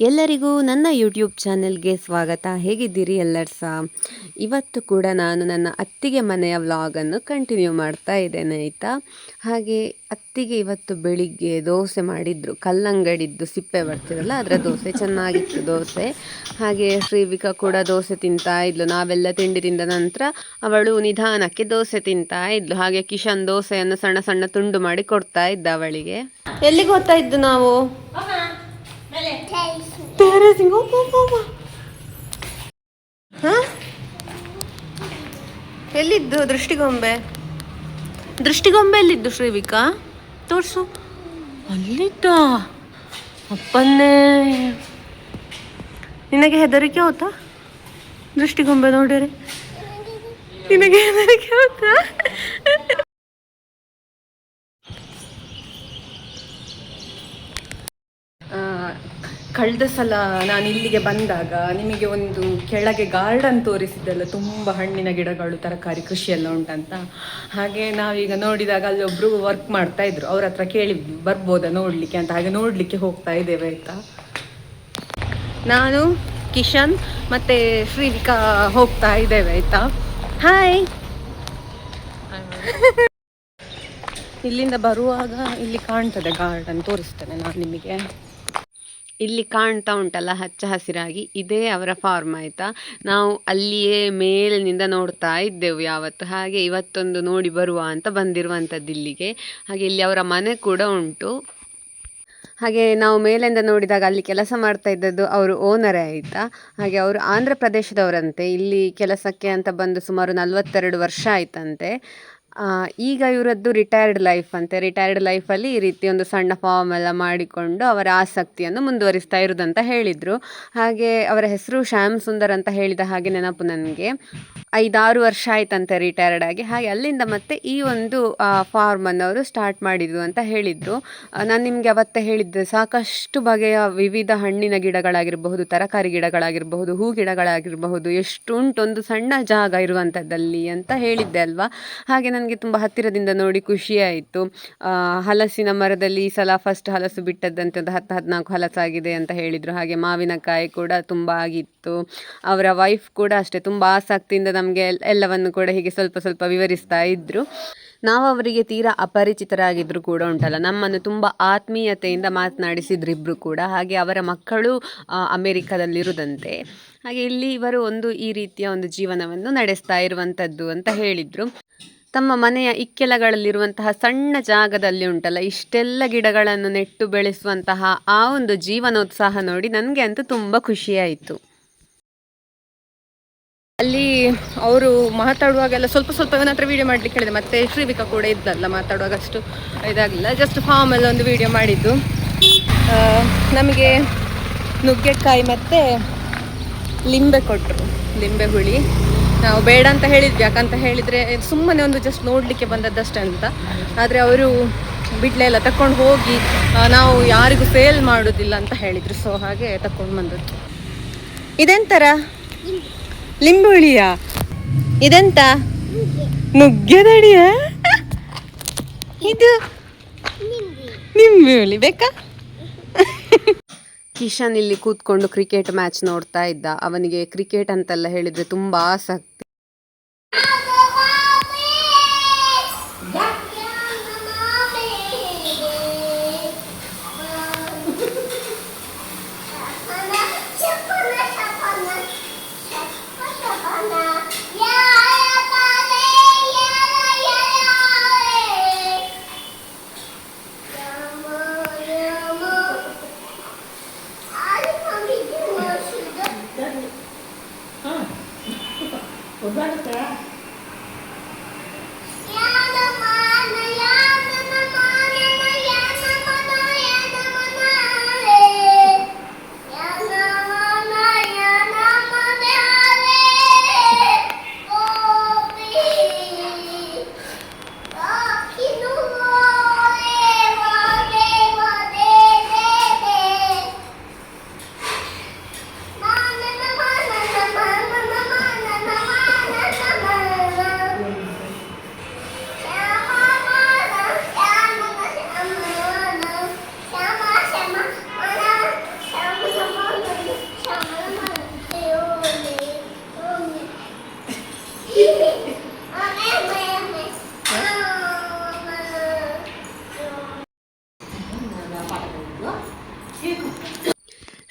ಎಲ್ಲರಿಗೂ ನನ್ನ ಯೂಟ್ಯೂಬ್ ಚಾನೆಲ್ಗೆ ಸ್ವಾಗತ. ಹೇಗಿದ್ದೀರಿ ಎಲ್ಲರೂ ಸಹ? ಇವತ್ತು ಕೂಡ ನಾನು ನನ್ನ ಅತ್ತಿಗೆ ಮನೆಯ ವ್ಲಾಗನ್ನು ಕಂಟಿನ್ಯೂ ಮಾಡ್ತಾ ಇದ್ದೇನೆ ಆಯಿತಾ. ಹಾಗೆ ಅತ್ತಿಗೆ ಇವತ್ತು ಬೆಳಿಗ್ಗೆ ದೋಸೆ ಮಾಡಿದ್ರು, ಕಲ್ಲಂಗಡಿದ್ದು ಸಿಪ್ಪೆ ಬರ್ತಿರಲ್ಲ ಅದರ ದೋಸೆ, ಚೆನ್ನಾಗಿತ್ತು ದೋಸೆ. ಹಾಗೆ ಶ್ರೀವಿಕಾ ಕೂಡ ದೋಸೆ ತಿಂತಾ ಇದ್ಲು. ನಾವೆಲ್ಲ ತಿಂಡಿ ತಿಂದ ನಂತರ ಅವಳು ನಿಧಾನಕ್ಕೆ ದೋಸೆ ತಿಂತಾ ಇದ್ಲು. ಹಾಗೆ ಕಿಶನ್ ದೋಸೆಯನ್ನು ಸಣ್ಣ ಸಣ್ಣ ತುಂಡು ಮಾಡಿ ಕೊಡ್ತಾ ಇದ್ದ ಅವಳಿಗೆ. ಎಲ್ಲಿಗೆ ಹೋಗ್ತಾ ಇದ್ದು ನಾವು? ಎಲ್ಲಿದ್ದು ದೃಷ್ಟಿಗೊಂಬೆ? ದೃಷ್ಟಿಗೊಂಬೆ ಎಲ್ಲಿದ್ದು ಶ್ರೀವಿಕಾ? ತೋರ್ಸು. ಅಲ್ಲಿದ್ದ ಅಪ್ಪನ್ನೇ. ನಿನಗೆ ಹೆದರಿಕೆ ಹೋತಾ ದೃಷ್ಟಿಗೊಂಬೆ ನೋಡಿರಿ? ನಿನಗೆ ಹೆದರಿಕೆ ಹೋತಾ? ಕಳೆದ ಸಲ ನಾನು ಇಲ್ಲಿಗೆ ಬಂದಾಗ ನಿಮಗೆ ಒಂದು ಕೆಳಗೆ ಗಾರ್ಡನ್ ತೋರಿಸಿದ್ದೆಲ್ಲ, ತುಂಬ ಹಣ್ಣಿನ ಗಿಡಗಳು, ತರಕಾರಿ ಕೃಷಿ ಎಲ್ಲ ಉಂಟಂತ. ಹಾಗೆ ನಾವೀಗ ನೋಡಿದಾಗ ಅಲ್ಲಿ ಒಬ್ಬರು ವರ್ಕ್ ಮಾಡ್ತಾ ಇದ್ರು, ಅವ್ರ ಹತ್ರ ಕೇಳಿದ್ವಿ ಬರ್ಬೋದಾ ನೋಡಲಿಕ್ಕೆ ಅಂತ. ಹಾಗೆ ನೋಡಲಿಕ್ಕೆ ಹೋಗ್ತಾ ಇದ್ದೇವೆ ಆಯಿತಾ. ನಾನು, ಕಿಶನ್ ಮತ್ತು ಶ್ರೀವಿಕಾ ಹೋಗ್ತಾ ಇದ್ದೇವೆ ಆಯಿತಾ. ಹಾಯ್. ಇಲ್ಲಿಂದ ಬರುವಾಗ ಇಲ್ಲಿ ಕಾಣ್ತದೆ ಗಾರ್ಡನ್, ತೋರಿಸ್ತೇನೆ ನಾನು ನಿಮಗೆ. ಇಲ್ಲಿ ಕಾಣ್ತಾ ಉಂಟಲ್ಲ ಹಚ್ಚ ಹಸಿರಾಗಿ, ಇದೇ ಅವರ ಫಾರ್ಮ್ ಆಯಿತಾ. ನಾವು ಅಲ್ಲಿಯೇ ಮೇಲಿನಿಂದ ನೋಡ್ತಾ ಇದ್ದೆವು ಯಾವತ್ತು. ಹಾಗೆ ಇವತ್ತೊಂದು ನೋಡಿ ಬರುವ ಅಂತ ಬಂದಿರುವಂಥದ್ದು ಇಲ್ಲಿಗೆ. ಹಾಗೆ ಇಲ್ಲಿ ಅವರ ಮನೆ ಕೂಡ ಉಂಟು. ಹಾಗೆ ನಾವು ಮೇಲಿಂದ ನೋಡಿದಾಗ ಅಲ್ಲಿ ಕೆಲಸ ಮಾಡ್ತಾ ಇದ್ದದ್ದು ಅವರು ಓನರೇ ಆಯಿತಾ. ಹಾಗೆ ಅವರು ಆಂಧ್ರ ಪ್ರದೇಶದವರಂತೆ. ಇಲ್ಲಿ ಕೆಲಸಕ್ಕೆ ಅಂತ ಬಂದು ಸುಮಾರು 42 ವರ್ಷ ಆಯ್ತಂತೆ. ಈಗ ಇವರದ್ದು ರಿಟೈರ್ಡ್ ಲೈಫ್ ಅಂತೆ. ರಿಟೈರ್ಡ್ ಲೈಫಲ್ಲಿ ಈ ರೀತಿ ಒಂದು ಸಣ್ಣ ಫಾರ್ಮ್ ಎಲ್ಲ ಮಾಡಿಕೊಂಡು ಅವರ ಆಸಕ್ತಿಯನ್ನು ಮುಂದುವರಿಸ್ತಾ ಇರೋದಂತ ಹೇಳಿದರು. ಹಾಗೆ ಅವರ ಹೆಸರು ಶ್ಯಾಮ್ ಸುಂದರ್ ಅಂತ ಹೇಳಿದ ಹಾಗೆ ನೆನಪು ನನಗೆ. 5-6 ವರ್ಷ ಆಯ್ತಂತೆ ರಿಟೈರ್ಡ್ ಆಗಿ. ಹಾಗೆ ಅಲ್ಲಿಂದ ಮತ್ತೆ ಈ ಒಂದು ಫಾರ್ಮನ್ನು ಅವರು ಸ್ಟಾರ್ಟ್ ಮಾಡಿದ್ರು ಅಂತ ಹೇಳಿದರು. ನಾನು ನಿಮಗೆ ಅವತ್ತೇ ಹೇಳಿದ್ದೆ, ಸಾಕಷ್ಟು ಬಗೆಯ ವಿವಿಧ ಹಣ್ಣಿನ ಗಿಡಗಳಾಗಿರಬಹುದು, ತರಕಾರಿ ಗಿಡಗಳಾಗಿರಬಹುದು, ಹೂ ಗಿಡಗಳಾಗಿರಬಹುದು, ಎಷ್ಟುಂಟು ಒಂದು ಸಣ್ಣ ಜಾಗ ಇರುವಂಥದ್ದಲ್ಲಿ ಅಂತ ಹೇಳಿದ್ದೆ ಅಲ್ವಾ. ಹಾಗೆ ನನಗೆ ತುಂಬ ಹತ್ತಿರದಿಂದ ನೋಡಿ ಖುಷಿಯಾಯಿತು. ಹಲಸಿನ ಮರದಲ್ಲಿ ಈ ಸಲ ಫಸ್ಟ್ ಹಲಸು ಬಿಟ್ಟದ್ದಂತೆ, ಒಂದು 10-14 ಹಲಸಾಗಿದೆ ಅಂತ ಹೇಳಿದರು. ಹಾಗೆ ಮಾವಿನಕಾಯಿ ಕೂಡ ತುಂಬ ಆಗಿತ್ತು. ಅವರ ವೈಫ್ ಕೂಡ ಅಷ್ಟೇ ತುಂಬ ಆಸಕ್ತಿಯಿಂದ ನಮಗೆ ಎಲ್ಲವನ್ನು ಕೂಡ ಹೀಗೆ ಸ್ವಲ್ಪ ಸ್ವಲ್ಪ ವಿವರಿಸ್ತಾ ಇದ್ದರು. ನಾವು ಅವರಿಗೆ ತೀರಾ ಅಪರಿಚಿತರಾಗಿದ್ದರು ಕೂಡ ಉಂಟಲ್ಲ, ನಮ್ಮನ್ನು ತುಂಬ ಆತ್ಮೀಯತೆಯಿಂದ ಮಾತನಾಡಿಸಿದ್ರು ಇಬ್ಬರು ಕೂಡ. ಹಾಗೆ ಅವರ ಮಕ್ಕಳು ಅಮೇರಿಕಾದಲ್ಲಿರುವುದಂತೆ. ಹಾಗೆ ಇಲ್ಲಿ ಇವರು ಈ ರೀತಿಯ ಒಂದು ಜೀವನವನ್ನು ನಡೆಸ್ತಾ ಇರುವಂಥದ್ದು ಅಂತ ಹೇಳಿದರು. ತಮ್ಮ ಮನೆಯ ಇಕ್ಕೆಲಗಳಲ್ಲಿರುವಂತಹ ಸಣ್ಣ ಜಾಗದಲ್ಲಿ ಉಂಟಲ್ಲ ಇಷ್ಟೆಲ್ಲ ಗಿಡಗಳನ್ನು ನೆಟ್ಟು ಬೆಳೆಸುವಂತಹ ಆ ಒಂದು ಜೀವನೋತ್ಸಾಹ ನೋಡಿ ನನಗೆ ಅಂತೂ ತುಂಬ ಖುಷಿಯಾಯಿತು. ಅಲ್ಲಿ ಅವರು ಮಾತಾಡುವಾಗೆಲ್ಲ ಸ್ವಲ್ಪ ಸ್ವಲ್ಪ ಇವನ ಹತ್ರ ವೀಡಿಯೋ ಮಾಡಲಿಕ್ಕೆ ಹೇಳಿದೆ. ಮತ್ತು ಶ್ರೀವಿಕಾ ಕೂಡ ಇದ್ದಲ್ಲ, ಮಾತಾಡುವಾಗ ಅಷ್ಟು ಇದಾಗಲಿಲ್ಲ. ಜಸ್ಟ್ ಫಾರ್ಮೆಲ್ಲ ಒಂದು ವೀಡಿಯೋ ಮಾಡಿದ್ದು. ನಮಗೆ ನುಗ್ಗೆಕಾಯಿ ಮತ್ತು ಲಿಂಬೆ ಕೊಟ್ಟರು, ಲಿಂಬೆ ಹುಳಿ. ನಾವು ಬೇಡ ಅಂತ ಹೇಳಿದ್ವಿ, ಯಾಕಂತ ಹೇಳಿದರೆ ಸುಮ್ಮನೆ ಒಂದು ಜಸ್ಟ್ ನೋಡಲಿಕ್ಕೆ ಬಂದದ್ದಷ್ಟೇ ಅಂತ. ಆದರೆ ಅವರು ಬಿಡ್ಲೆ ಎಲ್ಲ ತಗೊಂಡು ಹೋಗಿ ನಾವು ಯಾರಿಗೂ ಸೇಲ್ ಮಾಡೋದಿಲ್ಲ ಅಂತ ಹೇಳಿದರು. ಸೊ ಹಾಗೆ ತಗೊಂಡು ಬಂದದ್ದು. ಇದೆಂತರ ಲಿಂಬೆ ಹುಳಿಯಾ? ಇದೆಂತ ನುಗ್ಗೆದಡಿಯ? ಇದು ನಿಂಬೆ ಹುಳಿ ಬೇಕಾ? ಕಿಶನ್ ಇಲ್ಲಿ ಕೂತ್ಕೊಂಡು ಕ್ರಿಕೆಟ್ ಮ್ಯಾಚ್ ನೋಡ್ತಾ ಇದ್ದ. ಅವನಿಗೆ ಕ್ರಿಕೆಟ್ ಅಂತೆಲ್ಲ ಹೇಳಿದರೆ ತುಂಬ ಆಸಕ್ತಿ.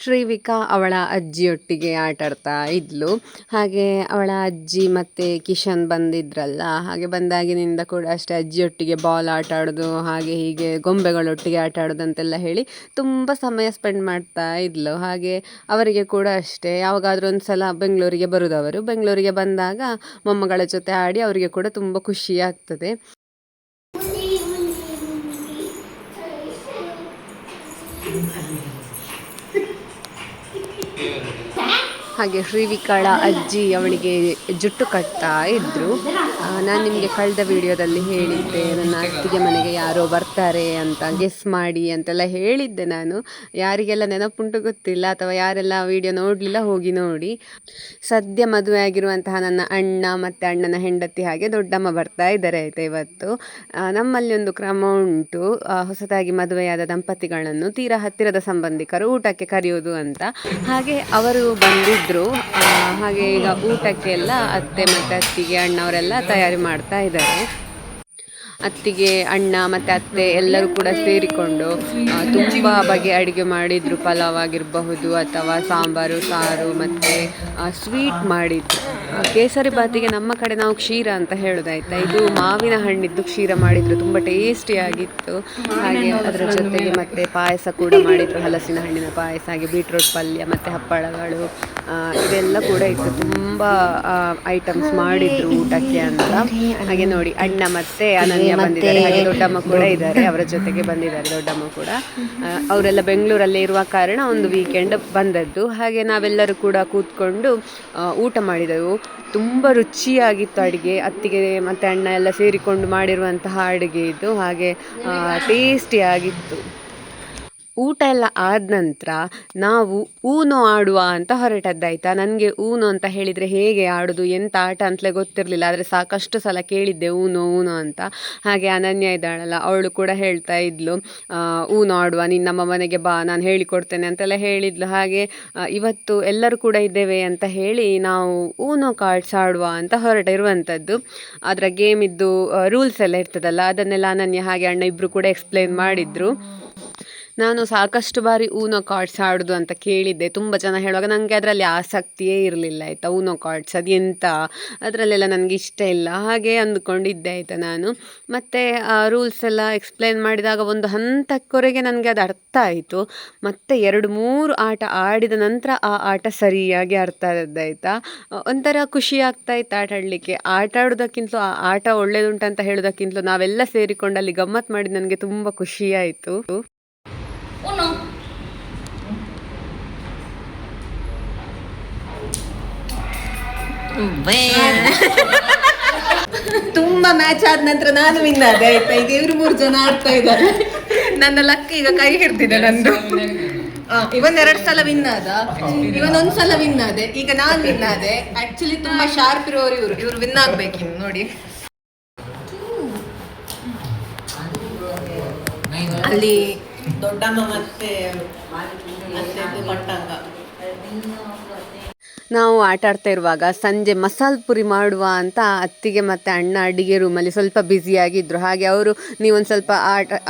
ಶ್ರೀವಿಕಾ ಅವಳ ಅಜ್ಜಿಯೊಟ್ಟಿಗೆ ಆಟ ಆಡ್ತಾ ಇದ್ಲು. ಹಾಗೆ ಅವಳ ಅಜ್ಜಿ ಮತ್ತು ಕಿಶನ್ ಬಂದಿದ್ರಲ್ಲ, ಹಾಗೆ ಬಂದಾಗಿನಿಂದ ಕೂಡ ಅಷ್ಟೇ ಅಜ್ಜಿಯೊಟ್ಟಿಗೆ ಬಾಲ್ ಆಟ ಆಡೋದು, ಹಾಗೆ ಹೀಗೆ ಗೊಂಬೆಗಳೊಟ್ಟಿಗೆ ಆಟ ಆಡೋದು ಅಂತೆಲ್ಲ ಹೇಳಿ ತುಂಬ ಸಮಯ ಸ್ಪೆಂಡ್ ಮಾಡ್ತಾ ಇದ್ಲು. ಹಾಗೆ ಅವರಿಗೆ ಕೂಡ ಅಷ್ಟೇ, ಯಾವಾಗಾದರೂ ಒಂದು ಸಲ ಬೆಂಗಳೂರಿಗೆ ಬರೋದವರು, ಬೆಂಗಳೂರಿಗೆ ಬಂದಾಗ ಮೊಮ್ಮಗಳ ಜೊತೆ ಆಡಿ ಅವರಿಗೆ ಕೂಡ ತುಂಬ ಖುಷಿ ಆಗ್ತದೆ. ಹಾಗೆ ಶ್ರೀವಿಕಾಳ ಅಜ್ಜಿ ಅವಳಿಗೆ ಜುಟ್ಟು ಕಟ್ತಾ ಇದ್ದರು. ನಾನು ನಿಮಗೆ ಕಳೆದ ವಿಡಿಯೋದಲ್ಲಿ ಹೇಳಿದ್ದೆ, ನನ್ನ ಅತ್ತಿಗೆ ಮನೆಗೆ ಯಾರೋ ಬರ್ತಾರೆ ಅಂತ ಗೆಸ್ ಮಾಡಿ ಅಂತೆಲ್ಲ ಹೇಳಿದ್ದೆ. ನಾನು ಯಾರಿಗೆಲ್ಲ ನೆನಪುಂಟು ಗೊತ್ತಿಲ್ಲ, ಅಥವಾ ಯಾರೆಲ್ಲ ವಿಡಿಯೋ ನೋಡಲಿಲ್ಲ ಹೋಗಿ ನೋಡಿ. ಸದ್ಯ ಮದುವೆ ಆಗಿರುವಂತಹ ನನ್ನ ಅಣ್ಣ ಮತ್ತು ಅಣ್ಣನ ಹೆಂಡತಿ ಹಾಗೆ ದೊಡ್ಡಮ್ಮ ಬರ್ತಾ ಇದ್ದಾರೆ ಆಯಿತಾ. ಇವತ್ತು ನಮ್ಮಲ್ಲಿ ಒಂದು ಕ್ರಮ ಉಂಟು, ಹೊಸದಾಗಿ ಮದುವೆಯಾದ ದಂಪತಿಗಳನ್ನು ತೀರಾ ಹತ್ತಿರದ ಸಂಬಂಧಿಕರು ಊಟಕ್ಕೆ ಕರೆಯೋದು ಅಂತ. ಹಾಗೆ ಅವರು ಬಂದಿದ್ದರು. ಹಾಗೆ ಈಗ ಊಟಕ್ಕೆಲ್ಲ ಅತ್ತೆ ಮತ್ತು ಅತ್ತಿಗೆ ಅಣ್ಣವರೆಲ್ಲ ತಯಾರಿ ಮಾಡ್ತಾ ಇದ್ದಾರೆ. ಅತ್ತಿಗೆ ಅಣ್ಣ ಮತ್ತು ಅತ್ತೆ ಎಲ್ಲರೂ ಕೂಡ ಸೇರಿಕೊಂಡು ತುಂಬ ಬಗೆ ಅಡುಗೆ ಮಾಡಿದರು. ಪಲಾವ್ ಆಗಿರಬಹುದು ಅಥವಾ ಸಾಂಬಾರು ಸಾರು ಮತ್ತು ಸ್ವೀಟ್ ಮಾಡಿದ್ರು. ಕೇಸರಿ ಬಾತಿಗೆ ನಮ್ಮ ಕಡೆ ನಾವು ಕ್ಷೀರ ಅಂತ ಹೇಳೋದಾಯ್ತಾ, ಇದು ಮಾವಿನ ಹಣ್ಣಿದ್ದು ಕ್ಷೀರ ಮಾಡಿದರು, ತುಂಬ ಟೇಸ್ಟಿಯಾಗಿತ್ತು. ಹಾಗೆ ಅದರ ಜೊತೆಗೆ ಮತ್ತು ಪಾಯಸ ಕೂಡ ಮಾಡಿದರು, ಹಲಸಿನ ಹಣ್ಣಿನ ಪಾಯಸ, ಹಾಗೆ ಬೀಟ್ರೋಟ್ ಪಲ್ಯ ಮತ್ತು ಹಪ್ಪಳಗಳು ಇದೆಲ್ಲ ಕೂಡ ಇತ್ತು. ತುಂಬ ಐಟಮ್ಸ್ ಮಾಡಿದರು ಊಟಕ್ಕೆ ಅಂತ. ಹಾಗೆ ನೋಡಿ ಅಣ್ಣ ಮತ್ತು ಅನನ್ಯ ಬಂದಿದ್ದಾರೆ, ಹಾಗೆ ದೊಡ್ಡಮ್ಮ ಕೂಡ ಇದ್ದಾರೆ, ಅವರ ಜೊತೆಗೆ ಬಂದಿದ್ದಾರೆ ದೊಡ್ಡಮ್ಮ ಕೂಡ. ಅವರೆಲ್ಲ ಬೆಂಗಳೂರಲ್ಲೇ ಇರುವ ಕಾರಣ ಒಂದು ವೀಕೆಂಡ್ ಬಂದದ್ದು. ಹಾಗೆ ನಾವೆಲ್ಲರೂ ಕೂಡ ಕೂತ್ಕೊಂಡು ಊಟ ಮಾಡಿದೆವು. ತುಂಬ ರುಚಿಯಾಗಿತ್ತು ಅಡುಗೆ, ಅತ್ತಿಗೆ ಮತ್ತು ಅಣ್ಣ ಎಲ್ಲ ಸೇರಿಕೊಂಡು ಮಾಡಿರುವಂತಹ ಅಡುಗೆ ಇದು. ಹಾಗೆ ಟೇಸ್ಟಿಯಾಗಿತ್ತು. ಊಟ ಎಲ್ಲ ಆದ ನಂತರ ನಾವು ಊನೋ ಆಡುವ ಅಂತ ಹೊರಟದ್ದಾಯ್ತಾ. ನನಗೆ ಊನೋ ಅಂತ ಹೇಳಿದರೆ ಹೇಗೆ ಆಡೋದು ಎಂತ ಆಟ ಅಂತಲೇ ಗೊತ್ತಿರಲಿಲ್ಲ, ಆದರೆ ಸಾಕಷ್ಟು ಸಲ ಕೇಳಿದ್ದೆ ಊನೋ ಊನೋ ಅಂತ. ಹಾಗೆ ಅನನ್ಯ ಇದ್ದಾಳಲ್ಲ, ಅವಳು ಕೂಡ ಹೇಳ್ತಾ ಇದ್ಲು, ಊನೋ ಆಡುವ, ನೀನು ನಮ್ಮ ಮನೆಗೆ ಬಾ, ನಾನು ಹೇಳಿಕೊಡ್ತೇನೆ ಅಂತೆಲ್ಲ ಹೇಳಿದ್ಲು. ಹಾಗೆ ಇವತ್ತು ಎಲ್ಲರೂ ಕೂಡ ಇದ್ದೇವೆ ಅಂತ ಹೇಳಿ ನಾವು ಊನೋ ಕಾರ್ಡ್ಸ್ ಆಡುವ ಅಂತ ಹೊರಟಿರುವಂಥದ್ದು. ಅದರ ಗೇಮಿದ್ದು ರೂಲ್ಸ್ ಎಲ್ಲ ಇರ್ತದಲ್ಲ, ಅದನ್ನೆಲ್ಲ ಅನನ್ಯ ಹಾಗೆ ಅಣ್ಣ ಇಬ್ಬರು ಕೂಡ ಎಕ್ಸ್ಪ್ಲೇನ್ ಮಾಡಿದರು. ನಾನು ಸಾಕಷ್ಟು ಬಾರಿ ಊನೋ ಕಾರ್ಡ್ಸ್ ಆಡೋದು ಅಂತ ಕೇಳಿದ್ದೆ, ತುಂಬ ಜನ ಹೇಳುವಾಗ ನನಗೆ ಅದರಲ್ಲಿ ಆಸಕ್ತಿಯೇ ಇರಲಿಲ್ಲ ಆಯಿತಾ. ಊನೋ ಕಾರ್ಡ್ಸ್ ಅದು ಎಂತ, ಅದರಲ್ಲೆಲ್ಲ ನನಗೆ ಇಷ್ಟ ಇಲ್ಲ ಹಾಗೆ ಅಂದ್ಕೊಂಡಿದ್ದೆ ಆಯಿತಾ ನಾನು. ಮತ್ತು ರೂಲ್ಸ್ ಎಲ್ಲ ಎಕ್ಸ್ಪ್ಲೇನ್ ಮಾಡಿದಾಗ ಒಂದು ಹಂತಕ್ಕೊರೆಗೆ ನನಗೆ ಅದು ಅರ್ಥ ಆಯಿತು. ಮತ್ತು 2-3 ಆಟ ಆಡಿದ ನಂತರ ಆ ಆಟ ಸರಿಯಾಗಿ ಅರ್ಥ ಆದದ್ದಾಯ್ತಾ. ಒಂಥರ ಖುಷಿ ಆಗ್ತಾಯಿತ್ತು ಆಟ ಆಡಲಿಕ್ಕೆ. ಆಟ ಆಡೋದಕ್ಕಿಂತಲೂ ಆ ಆಟ ಒಳ್ಳೆಯದುಂಟಂತ ಹೇಳೋದಕ್ಕಿಂತಲೂ ನಾವೆಲ್ಲ ಸೇರಿಕೊಂಡು ಅಲ್ಲಿ ಗಮ್ಮತ್ತು ಮಾಡಿ ನನಗೆ ತುಂಬ ಖುಷಿಯಾಯಿತು. ತುಂಬಾ ಮ್ಯಾಚ್ ಆದ ನಂತರ ನಾನು ವಿನ್ ಆದೆ ಆಯ್ತಾ. ಈಗ ಇವರು 3 ಜನ ಆಡ್ತಾ ಇದ್ದಾರೆ. ನನ್ನ ಲಕ್ ಈಗ ಕೈ ಹಿಡ್ತಿದೆ ನಂದು. ಇವನ್ 2 ಸಲ ವಿನ್ ಆದ, ಇವನ್ 1 ಸಲ ವಿನ್ ಆದೆ, ಈಗ ನಾನ್ ವಿನ್ ಆದೆ. ಆಕ್ಚುಲಿ ತುಂಬಾ ಶಾರ್ಪ್ ಇರೋರು ಇವ್ರು ವಿನ್ ಆಗ್ಬೇಕು ನೋಡಿ. ಅಲ್ಲಿ ದೊಡ್ಡಮ್ಮ ಮತ್ತೆ ಪಟ್ಟಂಗ. ನಾವು ಆಟ ಆಡ್ತಾ ಇರುವಾಗ ಸಂಜೆ ಮಸಾಲೆ ಪುರಿ ಮಾಡುವ ಅಂತ ಅತ್ತಿಗೆ ಮತ್ತು ಅಣ್ಣ ಅಡುಗೆ ರೂಮಲ್ಲಿ ಸ್ವಲ್ಪ ಬ್ಯುಸಿಯಾಗಿದ್ದರು. ಹಾಗೆ ಅವರು ನೀವೊಂದು ಸ್ವಲ್ಪ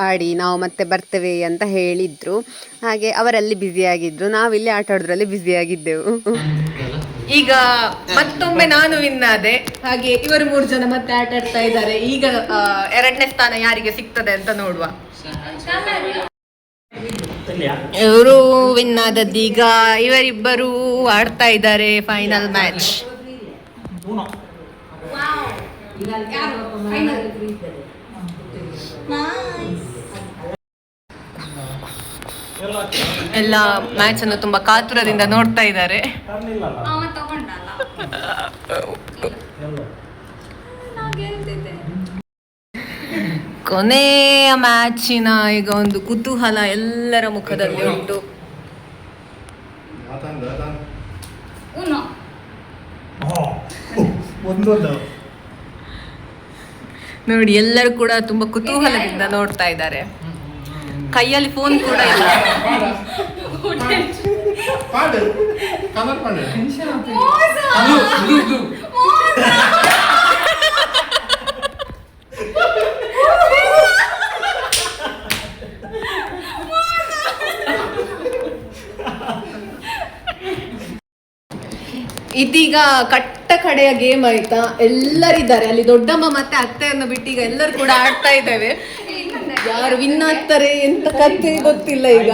ಆಡಿ ನಾವು ಮತ್ತೆ ಬರ್ತೇವೆ ಅಂತ ಹೇಳಿದರು. ಹಾಗೆ ಅವರಲ್ಲಿ ಬ್ಯುಸಿಯಾಗಿದ್ದರು, ನಾವಿಲ್ಲಿ ಆಟ ಆಡೋದ್ರಲ್ಲಿ ಬ್ಯುಸಿಯಾಗಿದ್ದೆವು. ಈಗ ಮತ್ತೊಮ್ಮೆ ನಾನು ವಿನ್ ಆದೆ. ಹಾಗೆ ಇವರು 3 ಜನ ಮತ್ತೆ ಆಟ ಆಡ್ತಾ ಇದ್ದಾರೆ. ಈಗ 2ನೇ ಸ್ಥಾನ ಯಾರಿಗೆ ಸಿಗ್ತದೆ ಅಂತ ನೋಡುವ. ಇವರು ವಿನ್ ಆದದ್ದು. ಈಗ ಇವರಿಬ್ಬರು ಆಡ್ತಾ ಇದ್ದಾರೆ ಫೈನಲ್ ಮ್ಯಾಚ್. ಎಲ್ಲ ಮ್ಯಾಚ್ ಅನ್ನು ತುಂಬಾ ಕಾತುರದಿಂದ ನೋಡ್ತಾ ಇದ್ದಾರೆ. ಕೊನೆಯ ಮ್ಯಾಚಿನ ಈಗ ಒಂದು ಕುತೂಹಲ ಎಲ್ಲರ ಮುಖದಲ್ಲಿ ಉಂಟು. ನೋಡಿ ಎಲ್ಲರೂ ಕೂಡ ತುಂಬಾ ಕುತೂಹಲದಿಂದ ನೋಡ್ತಾ ಇದ್ದಾರೆ. ಕೈಯಲ್ಲಿ ಫೋನ್ ಕೂಡ ಇಲ್ಲ. ಇದೀಗ ಕಟ್ಟ ಕಡೆಯ ಗೇಮ್ ಆಯ್ತಾ, ಎಲ್ಲರಿದ್ದಾರೆ ಅಲ್ಲಿ, ದೊಡ್ಡಮ್ಮ ಮತ್ತೆ ಅತ್ತೆಯನ್ನು ಬಿಟ್ಟು ಈಗ ಎಲ್ಲರೂ ಕೂಡ ಆಡ್ತಾ ಇದ್ದೇವೆ. ಯಾರು ವಿನ್ ಆಗ್ತಾರೆ ಎಂತ ಕಥೆ ಗೊತ್ತಿಲ್ಲ ಈಗ.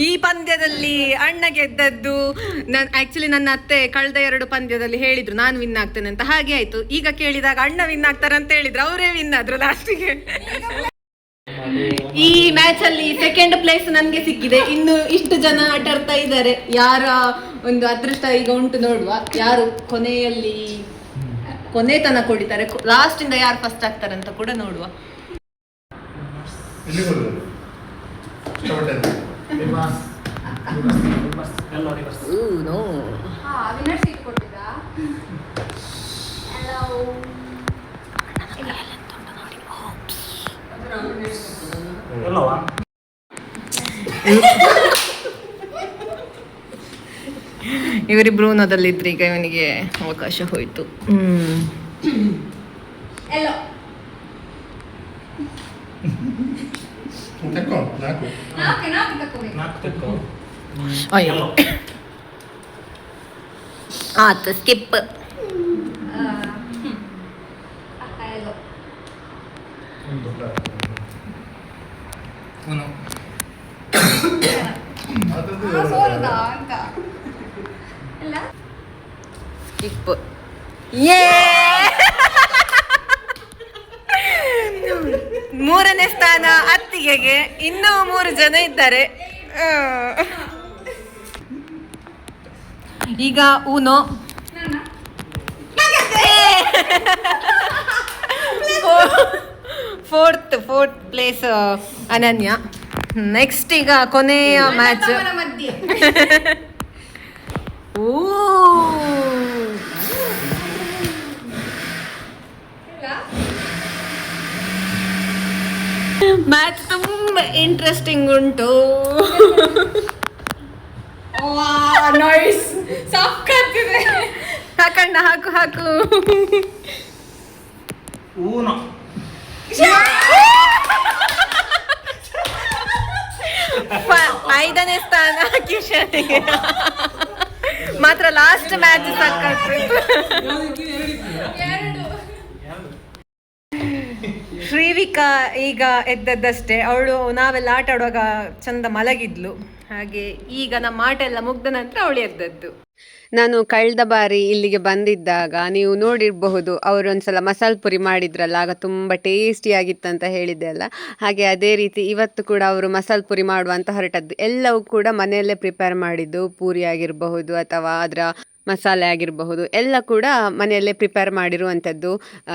ಈ ಪಂದ್ಯದಲ್ಲಿ ಅಣ್ಣ ಗೆದ್ದದ್ದು. ಆಕ್ಚುಲಿ ನನ್ನ ಅತ್ತೆ ಕಳೆದ 2 ಪಂದ್ಯದಲ್ಲಿ ಹೇಳಿದ್ರು ನಾನು ವಿನ್ ಆಗ್ತೇನೆ ಅಂತ, ಹಾಗೆ ಆಯ್ತು. ಈಗ ಕೇಳಿದಾಗ ಅಣ್ಣ ವಿನ್ ಆಗ್ತಾರೆ ಅಂತ ಹೇಳಿದ್ರು, ಅವರೇ ವಿನ್ ಆದ್ರು ಲಾಸ್ಟಿಗೆ. ಈ ಮ್ಯಾಚ್ ಅಲ್ಲಿ 2nd ಪ್ಲೇಸ್ ನನ್ಗೆ ಸಿಕ್ಕಿದೆ. ಇನ್ನು ಇಷ್ಟು ಜನ ಆಟ ಆಡ್ತಾ ಇದ್ದಾರೆ, ಯಾರ ಒಂದು ಅದೃಷ್ಟ ಈಗ ಉಂಟು ನೋಡುವ. ಯಾರು ಕೊನೆ ತನಕ ಹೊಡಿತಾರೆ, ಲಾಸ್ಟ್ ಇಂದ ಯಾರು ಫಸ್ಟ್ ಆಗ್ತಾರೆ ಅಂತ ಕೂಡ ನೋಡುವ. ಇವರಿಬ್ರು ನದಲ್ಲಿದ್ರೆ ಈಗ ಇವನಿಗೆ ಅವಕಾಶ ಹೋಯ್ತು. ಆತ ಸ್ಕಿಪ್. ಸ್ಕಿಪ್. ಮೂರನೇ ಸ್ಥಾನ ಅತ್ತಿಗೆಗೆ. ಇನ್ನೂ 3 ಜನ ಇದ್ದಾರೆ. ಈಗ ಊನೋ. ಫೋರ್ತ್ ಪ್ಲೇಸ್ ಅನನ್ಯ. ನೆಕ್ಸ್ಟ್ ಈಗ ಕೊನೆಯ ಮ್ಯಾಚ್. ಮ್ಯಾಚ್ ತುಂಬಾ ಇಂಟ್ರೆಸ್ಟಿಂಗ್ ಉಂಟು. ಹಾಕಣ್ಣ, ಹಾಕು. 5ನೇ ಸ್ಥಾನ ಕಿಶನ್ಗೆ. ಮಾತ್ರ ಲಾಸ್ಟ್ ಮ್ಯಾಚ್ ಸಾಕಾಗ್ತಿತ್ತು. ಶ್ರೀವಿಕಾ ಈಗ ಎದ್ದದ್ದಷ್ಟೇ. ಅವಳು ನಾವೆಲ್ಲ ಆಟ ಆಡುವಾಗ ಚಂದ ಮಲಗಿದ್ಲು. ಹಾಗೆ ಈಗ ನಮ್ಮ ಆಟ ಎಲ್ಲ ಮುಗ್ದ ನಂತರ ಅವಳು ಎದ್ದದ್ದು. ನಾನು ಕಳೆದ ಬಾರಿ ಇಲ್ಲಿಗೆ ಬಂದಿದ್ದಾಗ ನೀವು ನೋಡಿರಬಹುದು, ಅವರೊಂದ್ಸಲ ಮಸಾಲೆ ಪುರಿ ಮಾಡಿದ್ರಲ್ಲ, ಆಗ ತುಂಬ ಟೇಸ್ಟಿಯಾಗಿತ್ತಂತ ಹೇಳಿದ್ದೆ ಅಲ್ಲ. ಹಾಗೆ ಅದೇ ರೀತಿ ಇವತ್ತು ಕೂಡ ಅವರು ಮಸಾಲೆ ಪುರಿ ಮಾಡುವಂತ ಹೊರಟದ್ದು. ಎಲ್ಲವೂ ಕೂಡ ಮನೆಯಲ್ಲೇ ಪ್ರಿಪೇರ್ ಮಾಡಿದ್ದು. ಪೂರಿ ಆಗಿರಬಹುದು ಅಥವಾ ಅದರ ಮಸಾಲೆ ಆಗಿರಬಹುದು, ಎಲ್ಲ ಕೂಡ ಮನೆಯಲ್ಲೇ ಪ್ರಿಪೇರ್ ಮಾಡಿರುವಂಥದ್ದು.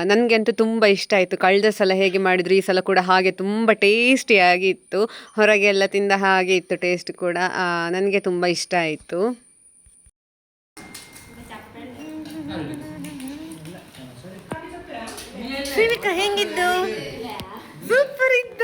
ನನಗಂತೂ ತುಂಬ ಇಷ್ಟ ಆಯಿತು. ಕಳೆದ ಸಲ ಹೇಗೆ ಮಾಡಿದ್ರು, ಈ ಸಲ ಕೂಡ ಹಾಗೆ ತುಂಬ ಟೇಸ್ಟಿಯಾಗಿತ್ತು. ಹೊರಗೆಲ್ಲ ತಿಂದ ಹಾಗೆ ಇತ್ತು ಟೇಸ್ಟ್ ಕೂಡ. ನನಗೆ ತುಂಬ ಇಷ್ಟ ಆಯಿತು. ಶ್ರೀವಿಕಾ ಹೆಂಗಿದ್ದು? ಸೂಪರ್ ಇದ್ದ.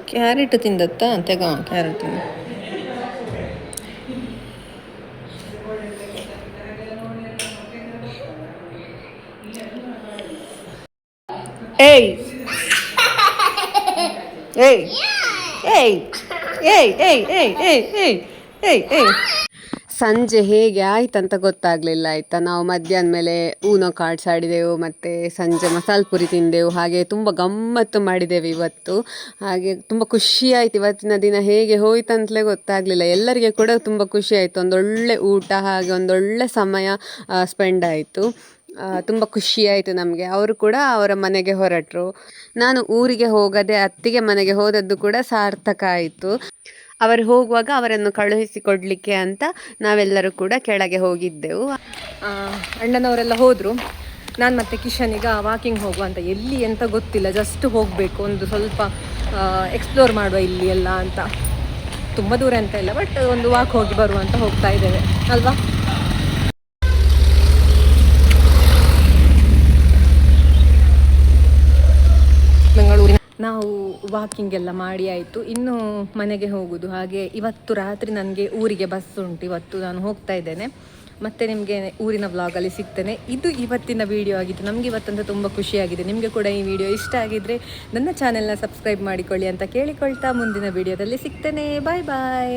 ಕ್ಯಾರೆಟ್ ತಿಂದತ್ತ ತೆಗ. ಕ್ಯಾರೆಟ್ ತಿಂದ. ಏಯ್ ಏಯ್ ಏಯ್ ಏಯ್ ಏಯ್ ಏಯ್ ಏಯ್ ಏಯ್ ಏಯ್ ಏಯ್. ಸಂಜೆ ಹೇಗೆ ಆಯ್ತಂತ ಗೊತ್ತಾಗಲಿಲ್ಲ ಆಯಿತಾ. ನಾವು ಮಧ್ಯಾಹ್ನ ಮೇಲೆ ಊನೋ ಕಾರ್ಡ್ಸ್ ಆಡಿದೆವು, ಮತ್ತು ಸಂಜೆ ಮಸಾಲೆ ಪುರಿ ತಿಂದೆವು. ಹಾಗೆ ತುಂಬ ಗಮ್ಮತ್ತು ಮಾಡಿದ್ದೇವೆ ಇವತ್ತು. ಹಾಗೆ ತುಂಬ ಖುಷಿ ಆಯಿತು. ಇವತ್ತಿನ ದಿನ ಹೇಗೆ ಹೋಯ್ತಂತಲೇ ಗೊತ್ತಾಗಲಿಲ್ಲ. ಎಲ್ಲರಿಗೆ ಕೂಡ ತುಂಬ ಖುಷಿ ಆಯಿತು. ಒಂದೊಳ್ಳೆ ಊಟ, ಹಾಗೆ ಒಂದೊಳ್ಳೆ ಸಮಯ ಸ್ಪೆಂಡ್ ಆಯಿತು. ತುಂಬ ಖುಷಿಯಾಯಿತು ನಮಗೆ. ಅವರು ಕೂಡ ಅವರ ಮನೆಗೆ ಹೊರಟರು. ನಾನು ಊರಿಗೆ ಹೋಗದೆ ಅತ್ತಿಗೆ ಮನೆಗೆ ಹೋದದ್ದು ಕೂಡ ಸಾರ್ಥಕ ಆಯಿತು. ಅವರು ಹೋಗುವಾಗ ಅವರನ್ನು ಕಳುಹಿಸಿಕೊಡ್ಲಿಕ್ಕೆ ಅಂತ ನಾವೆಲ್ಲರೂ ಕೂಡ ಕೆಳಗೆ ಹೋಗಿದ್ದೆವು. ಅಣ್ಣನವರೆಲ್ಲ ಹೋದರು. ನಾನು ಮತ್ತು ಕಿಶನ್ ಈಗ ವಾಕಿಂಗ್ ಹೋಗುವ ಅಂತ. ಎಲ್ಲಿ ಎಂತ ಗೊತ್ತಿಲ್ಲ, ಜಸ್ಟ್ ಹೋಗಬೇಕು, ಒಂದು ಸ್ವಲ್ಪ ಎಕ್ಸ್ಪ್ಲೋರ್ ಮಾಡುವ ಇಲ್ಲಿ ಎಲ್ಲ ಅಂತ. ತುಂಬ ದೂರ ಅಂತ ಇಲ್ಲ, ಬಟ್ ಒಂದು ವಾಕ್ ಹೋಗಿ ಬರುವ ಅಂತ ಹೋಗ್ತಾ ಇದ್ದೇವೆ ಅಲ್ವಾ. ಬೆಂಗಳೂರಿನ ನಾವು ವಾಕಿಂಗ್ ಎಲ್ಲ ಮಾಡಿ ಆಯಿತು, ಇನ್ನು ಮನೆಗೆ ಹೋಗೋದು. ಹಾಗೆ ಇವತ್ತು ರಾತ್ರಿ ನನಗೆ ಊರಿಗೆ ಬಸ್ ಉಂಟು, ಇವತ್ತು ನಾನು ಹೋಗ್ತಾ ಇದ್ದೇನೆ. ಮತ್ತೆ ನಿಮಗೆ ಊರಿನ ವ್ಲಾಗಲ್ಲಿ ಸಿಗ್ತೇನೆ. ಇದು ಇವತ್ತಿನ ವಿಡಿಯೋ ಆಗಿತ್ತು. ನಮಗೆ ಇವತ್ತಂತೂ ತುಂಬ ಖುಷಿಯಾಗಿದೆ. ನಿಮಗೆ ಕೂಡ ಈ ವಿಡಿಯೋ ಇಷ್ಟ ಆಗಿದ್ದರೆ ನನ್ನ ಚಾನೆಲ್ನ ಸಬ್ಸ್ಕ್ರೈಬ್ ಮಾಡಿಕೊಳ್ಳಿ ಅಂತ ಕೇಳಿಕೊಳ್ತಾ ಮುಂದಿನ ವಿಡಿಯೋದಲ್ಲಿ ಸಿಗ್ತೇನೆ. ಬಾಯ್ ಬಾಯ್.